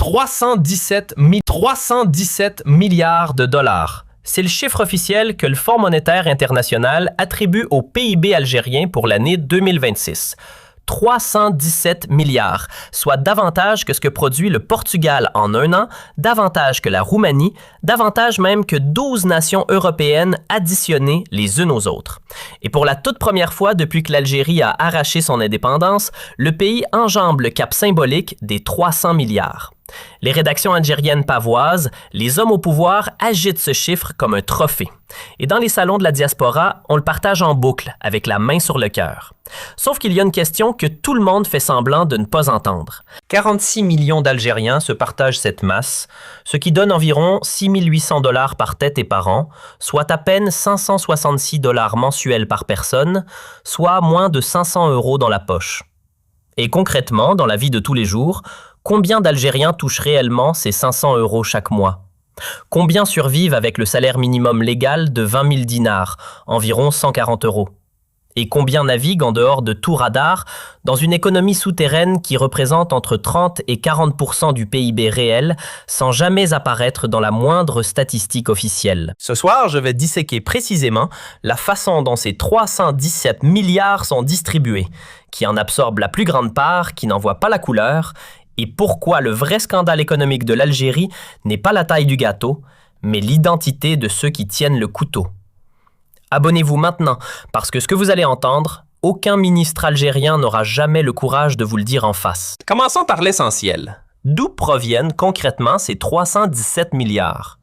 317 milliards de dollars. C'est le chiffre officiel que le Fonds monétaire international attribue au PIB algérien pour l'année 2026. 317 milliards, soit davantage que ce que produit le Portugal en un an, davantage que la Roumanie, davantage même que 12 nations européennes additionnées les unes aux autres. Et pour la toute première fois depuis que l'Algérie a arraché son indépendance, le pays enjambe le cap symbolique des 300 milliards. Les rédactions algériennes pavoisent, les hommes au pouvoir agitent ce chiffre comme un trophée. Et dans les salons de la diaspora, on le partage en boucle, avec la main sur le cœur. Sauf qu'il y a une question que tout le monde fait semblant de ne pas entendre. 46 millions d'Algériens se partagent cette masse, ce qui donne environ 6 800 $ par tête et par an, soit à peine 566 $ mensuels par personne, soit moins de 500 € dans la poche. Et concrètement, dans la vie de tous les jours, combien d'Algériens touchent réellement ces 500 € chaque mois? Combien survivent avec le salaire minimum légal de 20 000 dinars, environ 140 €? Et combien naviguent en dehors de tout radar dans une économie souterraine qui représente entre 30 et 40% du PIB réel sans jamais apparaître dans la moindre statistique officielle? Ce soir, je vais disséquer précisément la façon dont ces 317 milliards sont distribués, qui en absorbent la plus grande part, qui n'en voient pas la couleur, et pourquoi le vrai scandale économique de l'Algérie n'est pas la taille du gâteau, mais l'identité de ceux qui tiennent le couteau. Abonnez-vous maintenant, parce que ce que vous allez entendre, aucun ministre algérien n'aura jamais le courage de vous le dire en face. Commençons par l'essentiel. D'où proviennent concrètement ces 317 milliards?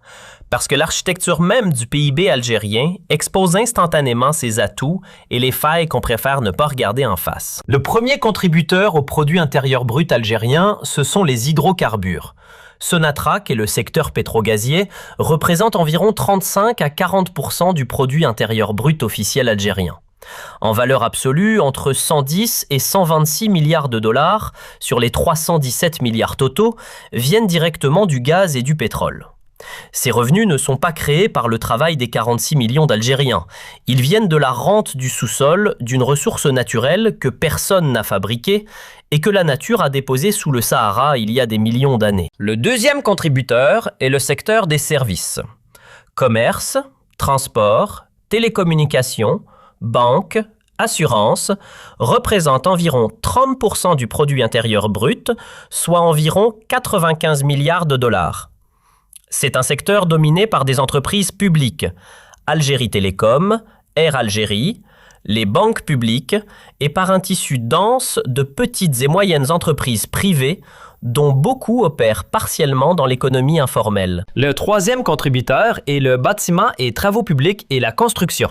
Parce que l'architecture même du PIB algérien expose instantanément ses atouts et les failles qu'on préfère ne pas regarder en face. Le premier contributeur au produit intérieur brut algérien, ce sont les hydrocarbures. Sonatrach et le secteur pétrogazier représentent environ 35 à 40% du produit intérieur brut officiel algérien. En valeur absolue, entre 110 et 126 milliards de dollars sur les 317 milliards totaux viennent directement du gaz et du pétrole. Ces revenus ne sont pas créés par le travail des 46 millions d'Algériens. Ils viennent de la rente du sous-sol, d'une ressource naturelle que personne n'a fabriquée et que la nature a déposée sous le Sahara il y a des millions d'années. Le deuxième contributeur est le secteur des services. Commerce, transport, télécommunications, banques, assurance représentent environ 30% du produit intérieur brut, soit environ 95 milliards de dollars. C'est un secteur dominé par des entreprises publiques, Algérie Télécom, Air Algérie, les banques publiques et par un tissu dense de petites et moyennes entreprises privées dont beaucoup opèrent partiellement dans l'économie informelle. Le troisième contributeur est le bâtiment et travaux publics et la construction.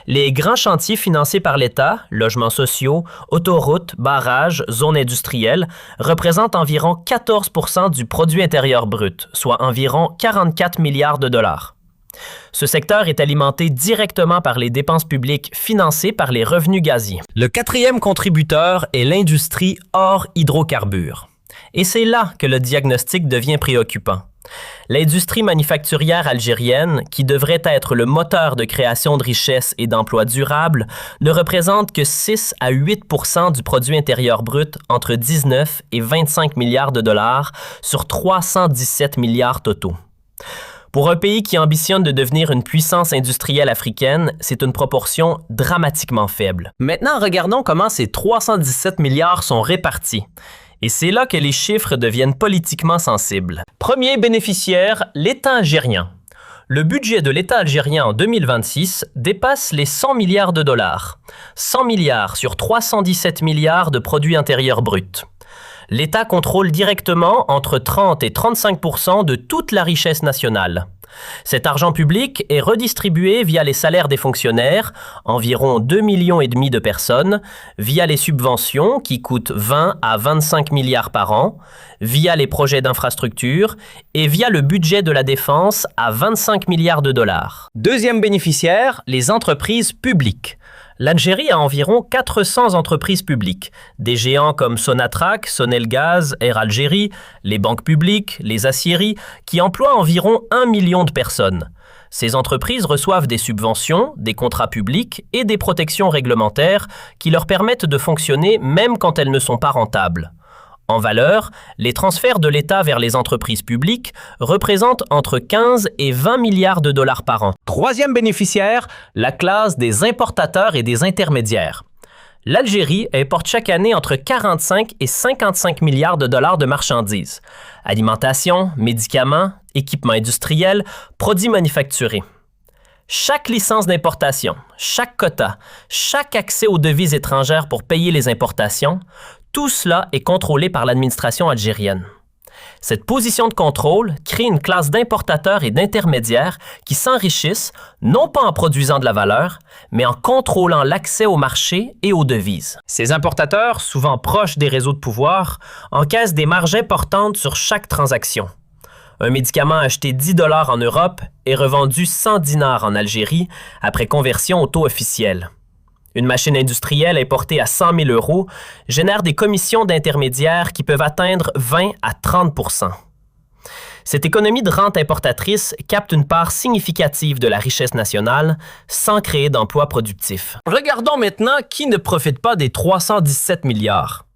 Les grands chantiers financés par l'État, logements sociaux, autoroutes, barrages, zones industrielles, représentent environ 14% du produit intérieur brut, soit environ 44 milliards de dollars. Ce secteur est alimenté directement par les dépenses publiques financées par les revenus gaziers. Le quatrième contributeur est l'industrie hors hydrocarbures. Et c'est là que le diagnostic devient préoccupant. L'industrie manufacturière algérienne, qui devrait être le moteur de création de richesses et d'emplois durables, ne représente que 6 à 8% du produit intérieur brut entre 19 et 25 milliards de dollars sur 317 milliards totaux. Pour un pays qui ambitionne de devenir une puissance industrielle africaine, c'est une proportion dramatiquement faible. Maintenant, regardons comment ces 317 milliards sont répartis. Et c'est là que les chiffres deviennent politiquement sensibles. Premier bénéficiaire, l'État algérien. Le budget de l'État algérien en 2026 dépasse les 100 milliards de dollars. 100 milliards sur 317 milliards de produits intérieurs bruts. L'État contrôle directement entre 30 et 35% de toute la richesse nationale. Cet argent public est redistribué via les salaires des fonctionnaires, environ 2,5 millions de personnes, via les subventions qui coûtent 20 à 25 milliards par an, via les projets d'infrastructure et via le budget de la défense à 25 milliards de dollars. Deuxième bénéficiaire, les entreprises publiques. L'Algérie a environ 400 entreprises publiques, des géants comme Sonatrach, Sonelgaz, Air Algérie, les banques publiques, les aciéries, qui emploient environ 1 million de personnes. Ces entreprises reçoivent des subventions, des contrats publics et des protections réglementaires qui leur permettent de fonctionner même quand elles ne sont pas rentables. En valeur, les transferts de l'État vers les entreprises publiques représentent entre 15 et 20 milliards de dollars par an. Troisième bénéficiaire, la classe des importateurs et des intermédiaires. L'Algérie importe chaque année entre 45 et 55 milliards de dollars de marchandises. Alimentation, médicaments, équipements industriels, produits manufacturés. Chaque licence d'importation, chaque quota, chaque accès aux devises étrangères pour payer les importations, tout cela est contrôlé par l'administration algérienne. Cette position de contrôle crée une classe d'importateurs et d'intermédiaires qui s'enrichissent non pas en produisant de la valeur, mais en contrôlant l'accès au marché et aux devises. Ces importateurs, souvent proches des réseaux de pouvoir, encaissent des marges importantes sur chaque transaction. Un médicament acheté 10 $ en Europe est revendu 100 dinars en Algérie après conversion au taux officiel. Une machine industrielle importée à 100 000 € génère des commissions d'intermédiaires qui peuvent atteindre 20 à 30 %. Cette économie de rente importatrice capte une part significative de la richesse nationale sans créer d'emplois productifs. Regardons maintenant qui ne profite pas des 317 milliards.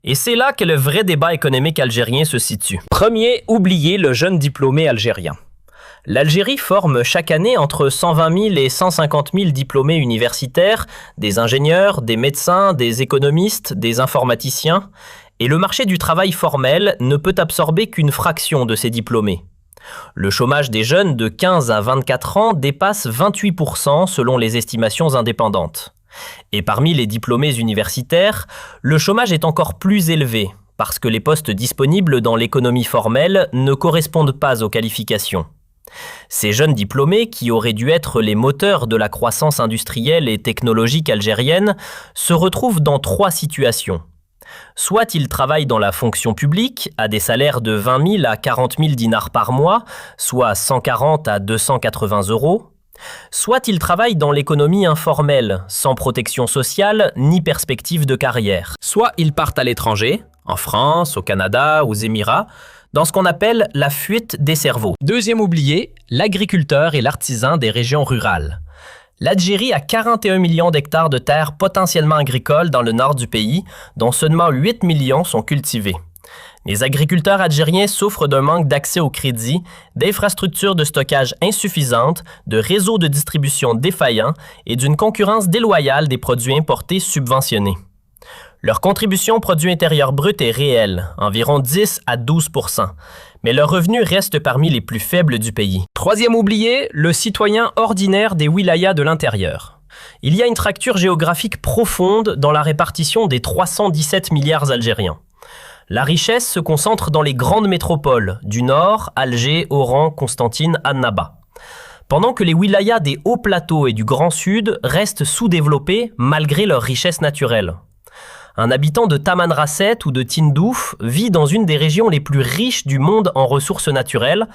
Et c'est là que le vrai débat économique algérien se situe. Premier, oubliez le jeune diplômé algérien. L'Algérie forme chaque année entre 120 000 et 150 000 diplômés universitaires, des ingénieurs, des médecins, des économistes, des informaticiens, et le marché du travail formel ne peut absorber qu'une fraction de ces diplômés. Le chômage des jeunes de 15 à 24 ans dépasse 28 % selon les estimations indépendantes. Et parmi les diplômés universitaires, le chômage est encore plus élevé parce que les postes disponibles dans l'économie formelle ne correspondent pas aux qualifications. Ces jeunes diplômés, qui auraient dû être les moteurs de la croissance industrielle et technologique algérienne, se retrouvent dans trois situations. Soit ils travaillent dans la fonction publique à des salaires de 20 000 à 40 000 dinars par mois, soit 140 à 280 €. Soit ils travaillent dans l'économie informelle, sans protection sociale ni perspective de carrière. Soit ils partent à l'étranger, en France, au Canada, aux Émirats, dans ce qu'on appelle la fuite des cerveaux. Deuxième oublié, l'agriculteur et l'artisan des régions rurales. L'Algérie a 41 millions d'hectares de terres potentiellement agricoles dans le nord du pays, dont seulement 8 millions sont cultivés. Les agriculteurs algériens souffrent d'un manque d'accès au crédit, d'infrastructures de stockage insuffisantes, de réseaux de distribution défaillants et d'une concurrence déloyale des produits importés subventionnés. Leur contribution au produit intérieur brut est réelle, environ 10 à 12 %, mais leur revenu reste parmi les plus faibles du pays. Troisième oublié, le citoyen ordinaire des wilayas de l'intérieur. Il y a une fracture géographique profonde dans la répartition des 317 milliards algériens. La richesse se concentre dans les grandes métropoles, du nord, Alger, Oran, Constantine, Annaba. Pendant que les wilayas des hauts plateaux et du Grand Sud restent sous-développés malgré leur richesse naturelle. Un habitant de Tamanrasset ou de Tindouf vit dans une des régions les plus riches du monde en ressources naturelles,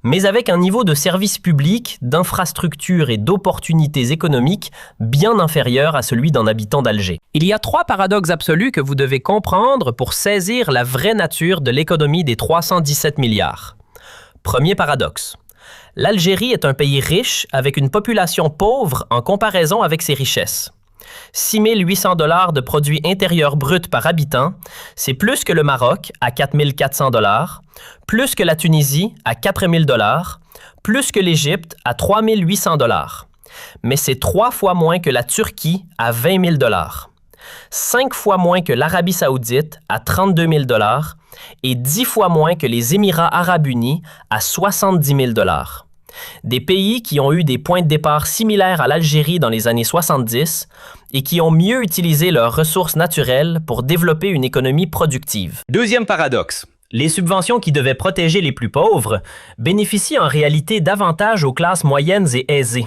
mais avec un niveau de services publics, d'infrastructures et d'opportunités économiques bien inférieur à celui d'un habitant d'Alger. Il y a trois paradoxes absolus que vous devez comprendre pour saisir la vraie nature de l'économie des 317 milliards. Premier paradoxe. L'Algérie est un pays riche avec une population pauvre en comparaison avec ses richesses. 6 800 $ de produit intérieur brut par habitant, c'est plus que le Maroc à 4 400 $, plus que la Tunisie à 4 000 $, plus que l'Égypte à 3 800 $. Mais c'est 3 fois moins que la Turquie à 20 000 $, 5 fois moins que l'Arabie saoudite à 32 000 $ et 10 fois moins que les Émirats arabes unis à 70 000 $. Des pays qui ont eu des points de départ similaires à l'Algérie dans les années 70 et qui ont mieux utilisé leurs ressources naturelles pour développer une économie productive. Deuxième paradoxe. Les subventions qui devaient protéger les plus pauvres bénéficient en réalité davantage aux classes moyennes et aisées.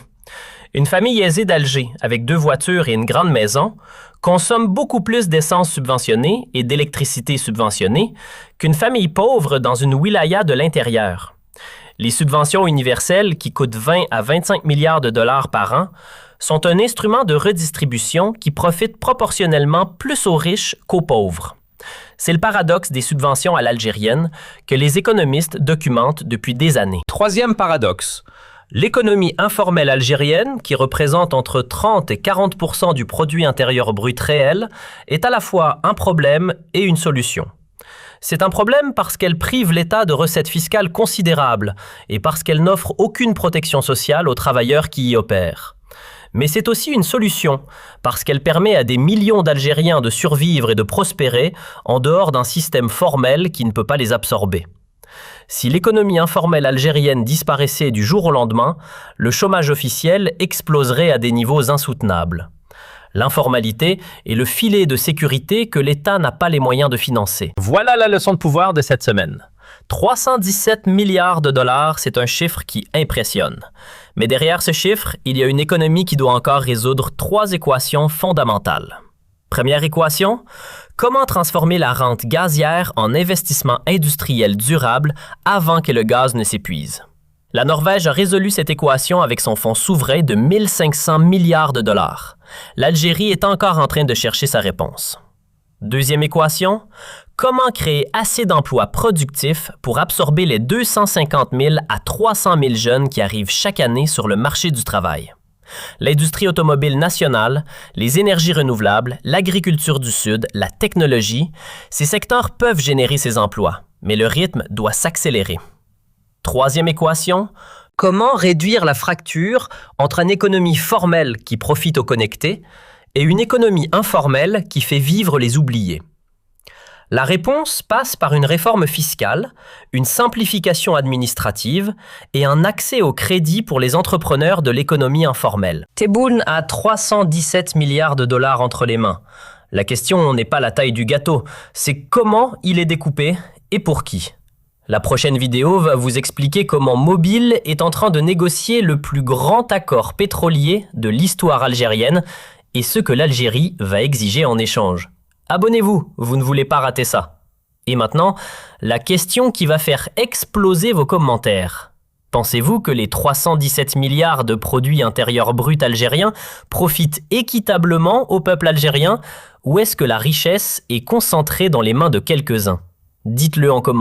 Une famille aisée d'Alger, avec 2 voitures et une grande maison, consomme beaucoup plus d'essence subventionnée et d'électricité subventionnée qu'une famille pauvre dans une wilaya de l'intérieur. Les subventions universelles, qui coûtent 20 à 25 milliards de dollars par an, sont un instrument de redistribution qui profite proportionnellement plus aux riches qu'aux pauvres. C'est le paradoxe des subventions à l'algérienne que les économistes documentent depuis des années. Troisième paradoxe. L'économie informelle algérienne, qui représente entre 30 et 40 % du produit intérieur brut réel, est à la fois un problème et une solution. C'est un problème parce qu'elle prive l'État de recettes fiscales considérables et parce qu'elle n'offre aucune protection sociale aux travailleurs qui y opèrent. Mais c'est aussi une solution, parce qu'elle permet à des millions d'Algériens de survivre et de prospérer en dehors d'un système formel qui ne peut pas les absorber. Si l'économie informelle algérienne disparaissait du jour au lendemain, le chômage officiel exploserait à des niveaux insoutenables. L'informalité est le filet de sécurité que l'État n'a pas les moyens de financer. Voilà la leçon de pouvoir de cette semaine. 317 milliards de dollars, c'est un chiffre qui impressionne. Mais derrière ce chiffre, il y a une économie qui doit encore résoudre 3 équations fondamentales. Première équation, comment transformer la rente gazière en investissement industriel durable avant que le gaz ne s'épuise? La Norvège a résolu cette équation avec son fonds souverain de 1500 milliards de dollars. L'Algérie est encore en train de chercher sa réponse. Deuxième équation, comment créer assez d'emplois productifs pour absorber les 250 000 à 300 000 jeunes qui arrivent chaque année sur le marché du travail? L'industrie automobile nationale, les énergies renouvelables, l'agriculture du Sud, la technologie, ces secteurs peuvent générer ces emplois, mais le rythme doit s'accélérer. Troisième équation, comment réduire la fracture entre une économie formelle qui profite aux connectés et une économie informelle qui fait vivre les oubliés? La réponse passe par une réforme fiscale, une simplification administrative et un accès au crédit pour les entrepreneurs de l'économie informelle. Tebboune a 317 milliards de dollars entre les mains. La question n'est pas la taille du gâteau, c'est comment il est découpé et pour qui. La prochaine vidéo va vous expliquer comment Mobil est en train de négocier le plus grand accord pétrolier de l'histoire algérienne et ce que l'Algérie va exiger en échange. Abonnez-vous, vous ne voulez pas rater ça. Et maintenant, la question qui va faire exploser vos commentaires. Pensez-vous que les 317 milliards de produits intérieurs bruts algériens profitent équitablement au peuple algérien ou est-ce que la richesse est concentrée dans les mains de quelques-uns? Dites-le en commentaire.